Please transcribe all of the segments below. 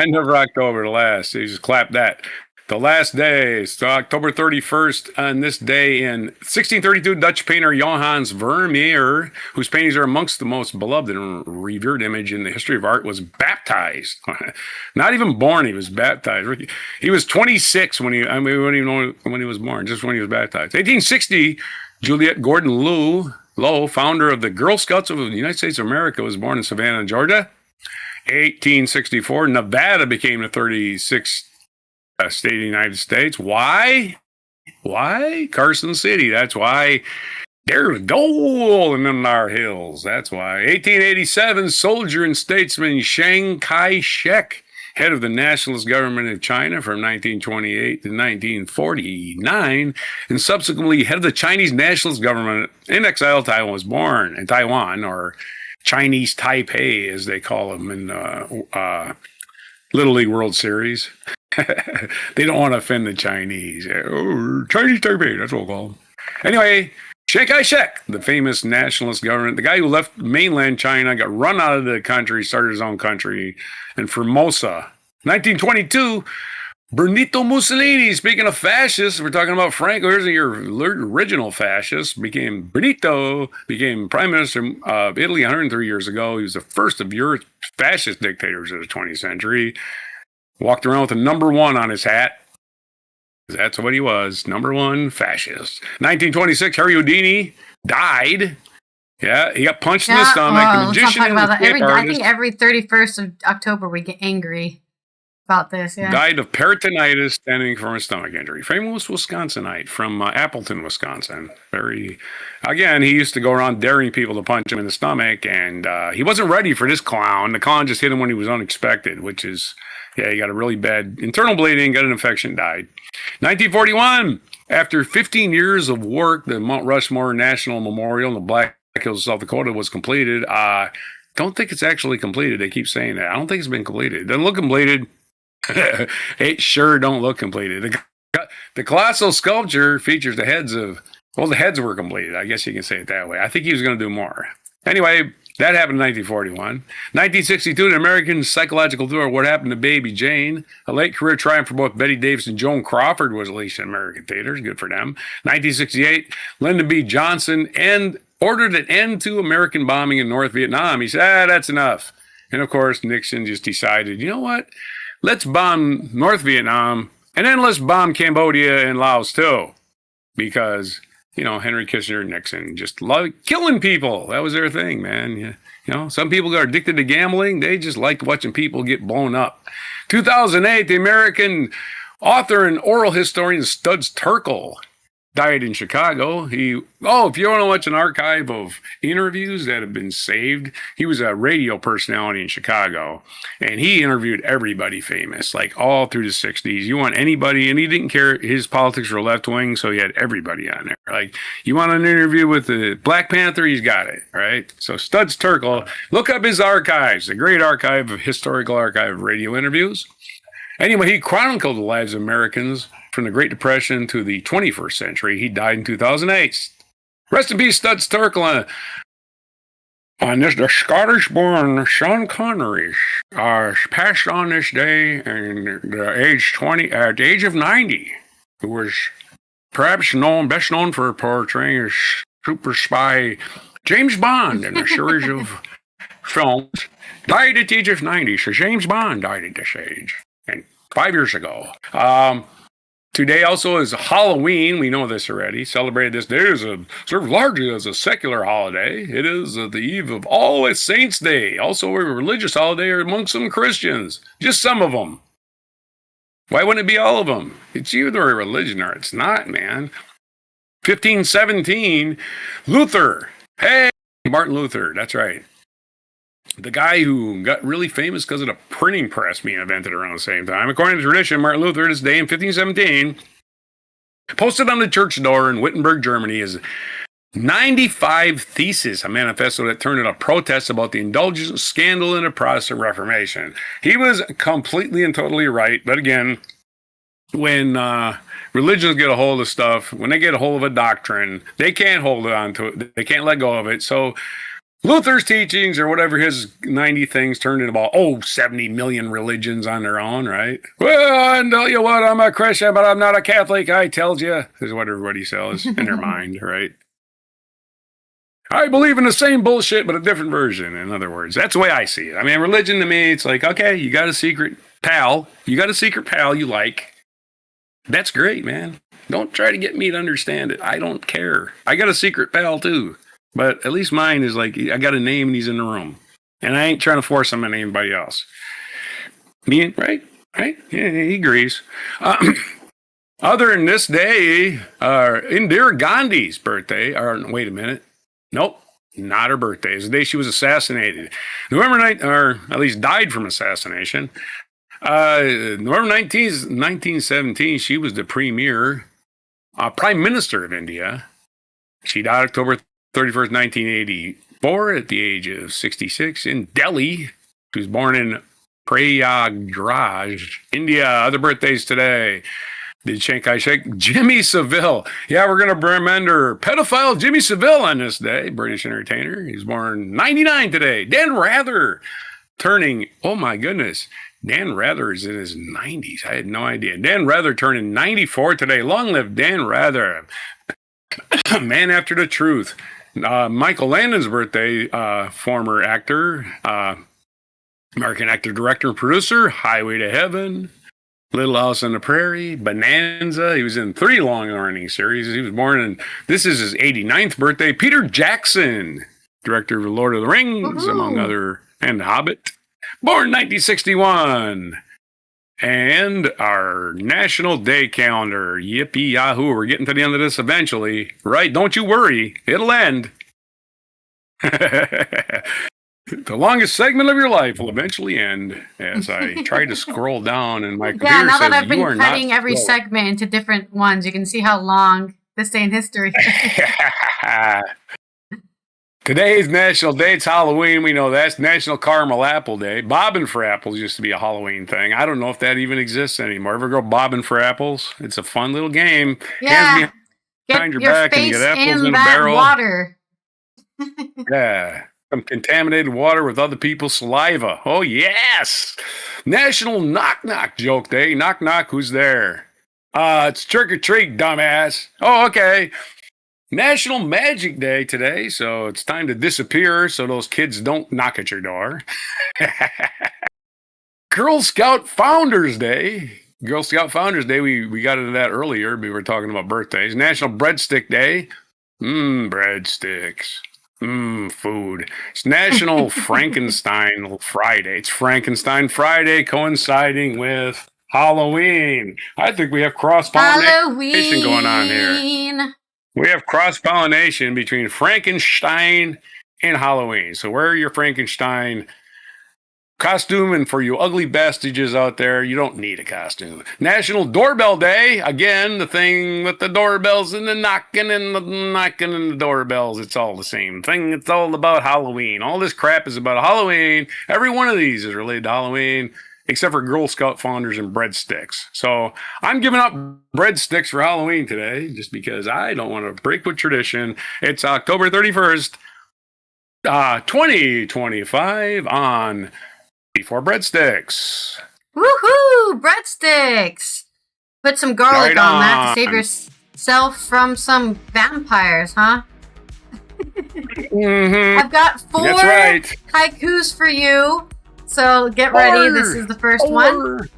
End of October, the last. You just clap that. The last day, so October 31st, on this day in 1632, Dutch painter Johannes Vermeer, whose paintings are amongst the most beloved and revered image in the history of art, was baptized. Not even born, he was baptized. He was 26 when he, I mean, we don't even know when he was born, just when he was baptized. 1860, Juliette Gordon Low, founder of the Girl Scouts of the United States of America, was born in Savannah, Georgia. 1864, Nevada became the 36th state of the United States. Why? Why? Carson City. That's why there's gold in our hills. That's why. 1887, soldier and statesman Chiang Kai-shek, head of the nationalist government of China from 1928 to 1949, and subsequently head of the Chinese nationalist government in exile, Taiwan, was born in Taiwan, or Chinese Taipei, as they call them in Little League World Series. They don't want to offend the Chinese. Oh, Chinese Taipei, that's what we'll call them. Anyway, Chiang Kai-shek, the famous nationalist government, the guy who left mainland China, got run out of the country, started his own country, and Formosa. 1922, Benito Mussolini, speaking of fascists, we're talking about Franco, here's your original fascist, Benito became prime minister of Italy 103 years ago. He was the first of Europe's fascist dictators of the 20th century. Walked around with a number one on his hat. That's what he was, number one fascist. 1926, Harry Houdini died. Yeah, he got punched in the stomach. The magician, I think every 31st of October we get angry about this. Yeah, died of peritonitis stemming from a stomach injury. Famous Wisconsinite from Appleton, Wisconsin. Again, he used to go around daring people to punch him in the stomach, and he wasn't ready for this clown. The clown just hit him when he was unexpected, which is, yeah, he got a really bad internal bleeding, got an infection, died. 1941, after 15 years of work, the Mount Rushmore National Memorial in the Black Hills of South Dakota was completed. Don't think it's actually completed. They keep saying that. I don't think it's been completed. It doesn't look completed. It sure don't look completed. The colossal sculpture features the heads were completed. I guess you can say it that way. I think he was going to do more. Anyway, that happened in 1941. 1962, an American psychological thriller, What Happened to Baby Jane. A late career triumph for both Betty Davis and Joan Crawford was released in American theaters. Good for them. 1968, Lyndon B. Johnson ordered an end to American bombing in North Vietnam. He said, that's enough. And of course, Nixon just decided, you know what? Let's bomb North Vietnam, and then let's bomb Cambodia and Laos too. Because, Henry Kissinger and Nixon just loved killing people. That was their thing, man. Some people got addicted to gambling. They just liked watching people get blown up. 2008, the American author and oral historian Studs Terkel died in Chicago. If you want to watch an archive of interviews that have been saved, he was a radio personality in Chicago, and he interviewed everybody famous, like all through the 60s. You want anybody, and he didn't care. His politics were left-wing, so he had everybody on there. Like, you want an interview with the Black Panther, he's got it, right? So Studs Terkel, look up his archives, a great historical archive of radio interviews. Anyway, he chronicled the lives of Americans from the Great Depression to the 21st century. He died in 2008. Rest in peace, Studs Terkel. The Scottish-born Sean Connery passed on this day at the age of 90, who was perhaps best known for portraying as super spy James Bond in a series of films. Died at the age of 90, so James Bond died at this age. And 5 years ago. Today also is Halloween. We know this already. Celebrated this day as served largely as a secular holiday. It is the eve of All Saints' Day, also a religious holiday among some Christians. Just some of them. Why wouldn't it be all of them? It's either a religion or it's not, man. 1517, Luther. Hey, Martin Luther. That's right. The guy who got really famous because of the printing press being invented around the same time. According to tradition, Martin Luther, this day in 1517, posted on the church door in Wittenberg, Germany, his 95 Theses, a manifesto that turned into protests about the indulgence scandal in the Protestant Reformation. He was completely and totally right, but again, when religions get a hold of stuff, when they get a hold of a doctrine, they can't hold on to it. They can't let go of it. So Luther's teachings or whatever his 90 things turned into about, 70 million religions on their own, right? Well, I tell you what, I'm a Christian, but I'm not a Catholic, I tells you, is what everybody says in their mind, right? I believe in the same bullshit, but a different version, in other words. That's the way I see it. I mean, religion to me, it's like, okay, you got a secret pal. You got a secret pal you like. That's great, man. Don't try to get me to understand it. I don't care. I got a secret pal, too. But at least mine is like, I got a name and he's in the room. And I ain't trying to force him on anybody else. Me, right? Right? Yeah, he agrees. Other than this day, Indira Gandhi's birthday, wait a minute. Nope, not her birthday. It's the day she was assassinated. November 9th, or at least died from assassination. November 19th, 1917, she was the Prime Minister of India. She died October 31st, 1984, at the age of 66 in Delhi. She was born in Prayagraj, India. Other birthdays today. Did Chiang Kai-shek? Jimmy Savile. Yeah, we're going to remember pedophile Jimmy Savile on this day. British entertainer. He was born 99 today. Dan Rather turning, oh my goodness. Dan Rather is in his 90s. I had no idea. Dan Rather turning 94 today. Long live Dan Rather. Man after the truth. Michael Landon's birthday, former actor, American actor, director, and producer, Highway to Heaven. Little House on the Prairie, Bonanza. He was in 3 long-running series. He was born in, this is his 89th birthday. Peter Jackson, director of Lord of the Rings, among other, and The Hobbit. Born 1961. And our National Day calendar. Yippee yahoo. We're getting to the end of this eventually. Right? Don't you worry. It'll end. The longest segment of your life will eventually end as I try to scroll down and my computer Yeah, now that says I've been you are cutting not every slow. segment into different ones, you can see how long this day in history is. Today's National Day. It's Halloween. We know that's National Caramel Apple Day. Bobbing for apples used to be a Halloween thing. I don't know if that even exists anymore. Ever go bobbing for apples? It's a fun little game. Yeah, Hands behind get your your back and you face get apples in in a that barrel. water. Yeah. Some contaminated water with other people's saliva. Oh, yes. National Knock Knock Joke Day. Knock knock, who's there? It's trick or treat, dumbass. Oh, okay. National Magic Day today, so it's time to disappear so those kids don't knock at your door. Girl Scout Founders Day. Girl Scout Founders Day, we got into that earlier. We were talking about birthdays. National Breadstick Day. Breadsticks. Food. It's National Frankenstein Friday. It's Frankenstein Friday coinciding with Halloween. I think we have cross-pollination going on here. We have cross-pollination between Frankenstein and Halloween. So wear your Frankenstein costume, and for you ugly bastages out there, you don't need a costume. National Doorbell Day. Again, the thing with the doorbells and the knocking and the doorbells. It's all the same thing. It's all about Halloween. All this crap is about Halloween. Every one of these is related to Halloween, except for Girl Scout Founders and breadsticks. So I'm giving up breadsticks for Halloween today, just because I don't want to break with tradition. It's October 31st, 2025 on Before Breadsticks. Woohoo! Breadsticks! Put some garlic on that to save yourself from some vampires, huh? I've got 4 haikus for you, so get ready. This is the first one.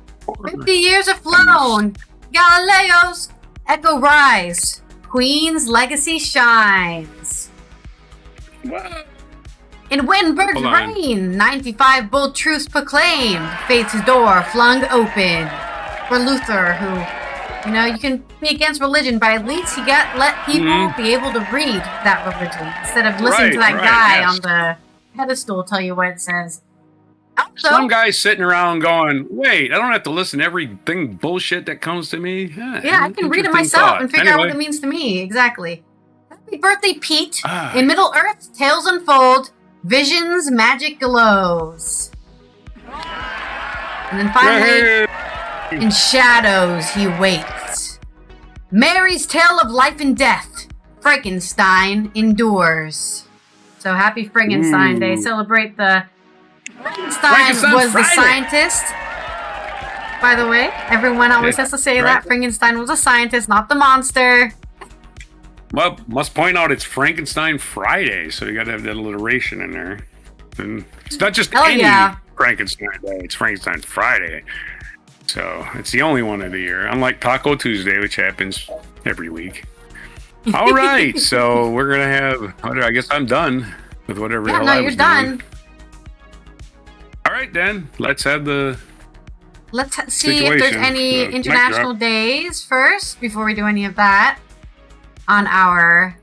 50 years have flown. Galileo's echo rise. Queen's legacy shines. What? In Wittenberg's reign, 95 bold truths proclaimed. Fate's door flung open. For Luther, who, you can be against religion, but at least he let people be able to read that religion instead of listening to that guy on the pedestal tell you what it says. Also, some guy's sitting around going, wait, I don't have to listen to everything bullshit that comes to me. Yeah, I can read it myself and figure out what it means to me. Exactly. Happy birthday, Pete. In Middle Earth, tales unfold. Visions, magic glows. And then finally, in shadows he waits. Mary's tale of life and death, Frankenstein endures. So happy Frankenstein Day. Celebrate the... Frankenstein was the scientist. By the way, everyone always has to say that. Frankenstein was a scientist, not the monster. Well, must point out it's Frankenstein Friday, so you got to have that alliteration in there. And it's not just any Frankenstein Day, it's Frankenstein Friday. So it's the only one of the year, unlike Taco Tuesday, which happens every week. All right, so we're going to have, I guess I'm done with whatever the hell I was doing. All right, then, let's have the Let's see if there's any international days first, before we do any of that, on our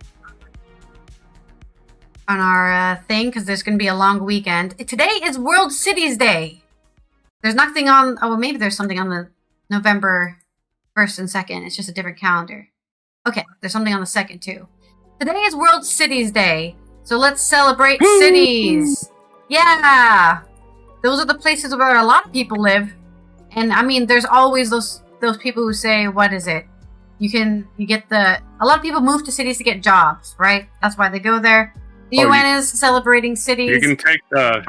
thing, because there's going to be a long weekend. Today is World Cities Day. There's nothing on... Oh, maybe there's something on the November 1st and 2nd. It's just a different calendar. Okay, there's something on the 2nd, too. Today is World Cities Day. So let's celebrate cities. Yeah! Those are the places where a lot of people live. And, I mean, there's always those people who say, what is it? A lot of people move to cities to get jobs, right? That's why they go there. The UN is celebrating cities. You can take the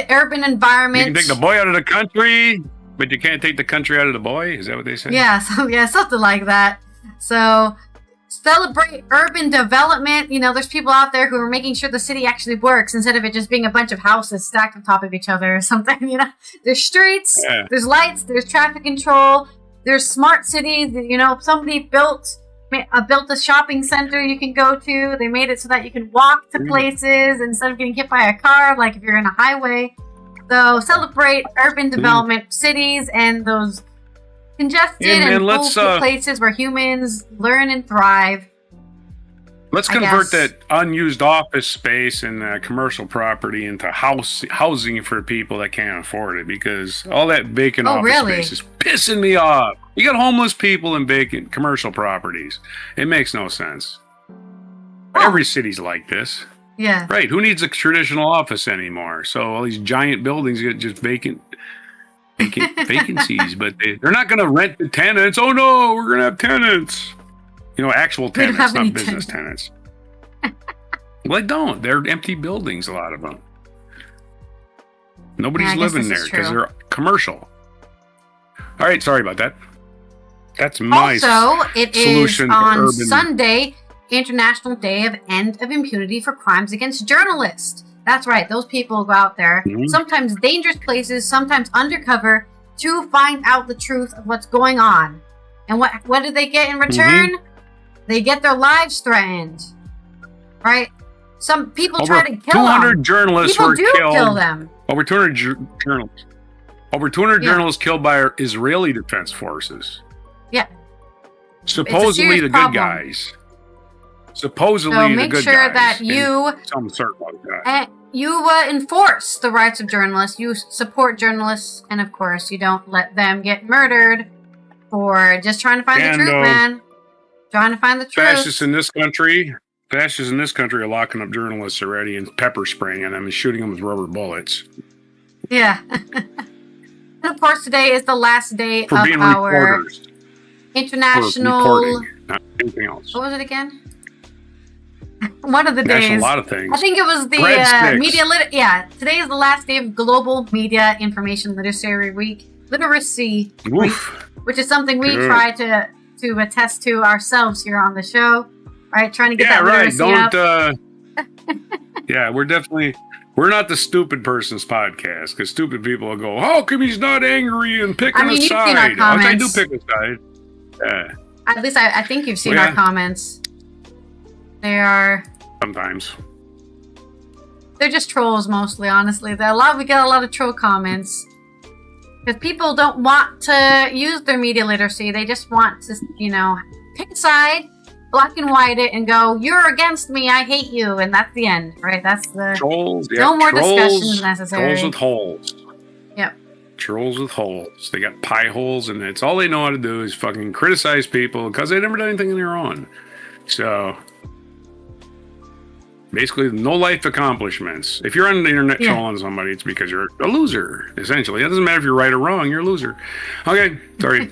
urban environment. You can take the boy out of the country, but you can't take the country out of the boy. Is that what they say? Yeah, something like that. So celebrate urban development. There's people out there who are making sure the city actually works instead of it just being a bunch of houses stacked on top of each other or something. There's streets, there's lights, there's traffic control, there's smart cities. Somebody built a shopping center you can go to. They made it so that you can walk to places instead of getting hit by a car, like if you're in a highway. So celebrate urban development, cities, and those congested and full places where humans learn and thrive. Let's convert that unused office space and commercial property into housing for people that can't afford it, because all that vacant office space is pissing me off. You got homeless people in vacant commercial properties. It makes no sense. Every city's like this. Yeah. Right. Who needs a traditional office anymore? So all these giant buildings get just vacancies, but they're not going to rent the tenants. Oh no, we're going to have tenants. Actual tenants, not business tenants. Well, they don't. They're empty buildings, a lot of them. Nobody's living there because they're commercial. All right, sorry about that. That's my it is on Sunday, International Day of End of Impunity for Crimes Against Journalists. That's right. Those people go out there, sometimes dangerous places, sometimes undercover, to find out the truth of what's going on. And what do they get in return? They get their lives threatened. Right? Some people try to kill 200 them. journalists people were do killed. Kill them. Over 200 journalists. Over 200 journalists killed by our Israeli defense forces. Yeah. Supposedly the good guys. Supposedly the good guys. So make sure that you enforce the rights of journalists. You support journalists, and of course, you don't let them get murdered for just trying to find the truth, man. Trying to find the truth. Fascists in this country are locking up journalists already and pepper spraying them and shooting them with rubber bullets. Yeah. And of course, today is the last day for of being our reporters. international. For reporting, not anything else. What was it again? One of the days. A lot of things. I think it was the media today is the last day of Global Media Information Literacy Week, which is something we try to attest to ourselves here on the show, right? Trying to get that literacy up. We're not the stupid person's podcast, because stupid people will go, how come he's not angry and picking a side? Seen our comments. I do pick a side. Yeah. At least I think you've seen our comments. They are... Sometimes. They're just trolls mostly, honestly. We get a lot of troll comments. Because people don't want to use their media literacy. They just want to, pick a side, black and white it, and go, you're against me, I hate you, and that's the end, right? That's the... Trolls, no more discussions necessary. Trolls with holes. Yep. Trolls with holes. They got pie holes, and it's all they know how to do is fucking criticize people because they never done anything on their own. So... basically, no life accomplishments. If you're on the internet trolling somebody, it's because you're a loser, essentially. It doesn't matter if you're right or wrong, you're a loser. Okay, sorry.